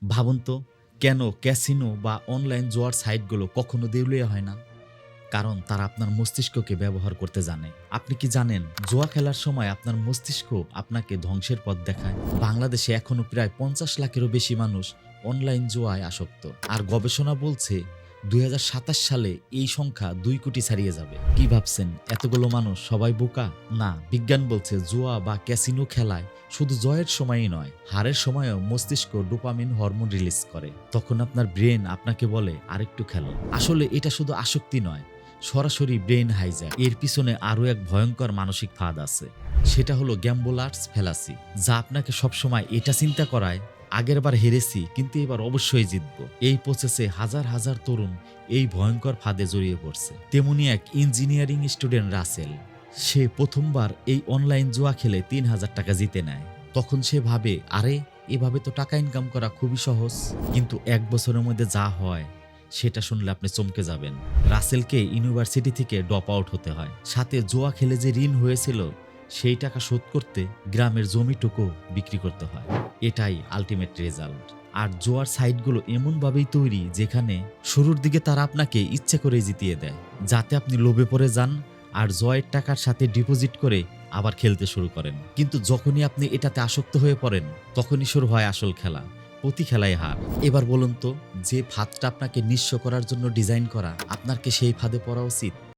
ভাবুন তো, কেন ক্যাসিনো বা অনলাইন জুয়ার সাইটগুলো কখনো দেউলিয়া হয় না? কারণ তারা আপনার মস্তিষ্ককে ব্যবহার করতে জানে। আপনি কি জানেন, জুয়া খেলার সময় আপনার মস্তিষ্ক আপনাকে ধ্বংসের পথ দেখায়? বাংলাদেশে এখনো প্রায় ৫০ লাখেরও বেশি মানুষ অনলাইন জুয়ায় আসক্ত। আর গবেষণা বলছে ২০২৭ সালে এই সংখ্যা ২ কোটি ছাড়িয়ে যাবে। কি ভাবছেন এতগুলো মানুষ সবাই বোকা? না, বিজ্ঞান বলছে জুয়া বা ক্যাসিনো খেলায় শুধু জয়ের সময়ই নয়, হারের সময়ও মস্তিষ্ক ডোপামিন হরমোন রিলিজ করে। তখন আপনার ব্রেন আপনাকে বলে আরেকটু খেলো। আসলে এটা শুধু আসক্তি নয়, সরাসরি ব্রেন হাইজ্যাক। এর পিছনে আরো এক ভয়ঙ্কর মানসিক ফাঁদ আছে। সেটা হলো গ্যাম্বলার্স ফ্যালাসি, যা আপনাকে সবসময় এটা চিন্তা করায় আগেরবার হেরেছি কিন্তু এবার অবশ্যই জিতবো। এই প্রসেসে হাজার হাজার তরুণ এই ভয়ঙ্কর ফাঁদে জড়িয়ে পড়ছে। তেমনি এক ইঞ্জিনিয়ারিং স্টুডেন্ট রাসেল, সে প্রথমবার এই অনলাইন জুয়া খেলে ৩,০০০ টাকা জিতে নেয়। তখন সে ভাবে, আরে এভাবে তো টাকা ইনকাম করা খুবই সহজ। কিন্তু ১ বছরের মধ্যে যা হয় সেটা শুনলে আপনি চমকে যাবেন। রাসেলকে ইউনিভার্সিটি থেকে ড্রপ আউট হতে হয়, সাথে জুয়া খেলে যে ঋণ হয়েছিল সেই টাকা শোধ করতে গ্রামের জমিটুকু বিক্রি করতে হয়। এটাই আলটিমেট রেজাল্ট। আর জুয়ার সাইটগুলো এমনভাবেই তৈরি যেখানে শুরুর দিকে তারা আপনাকে ইচ্ছে করে জিতিয়ে দেয়, যাতে আপনি লোভে পড়ে যান আর জয়ের টাকার সাথে ডিপোজিট করে আবার খেলতে শুরু করেন। কিন্তু যখনই আপনি এটাতে আসক্ত হয়ে পড়েন, তখনই শুরু হয় আসল খেলা, প্রতি খেলায় হার। এবার বলুন তো, যে ফাঁদটা আপনাকে নিঃস্ব করার জন্য ডিজাইন করা, আপনার কি সেই ফাঁদে পড়া উচিত?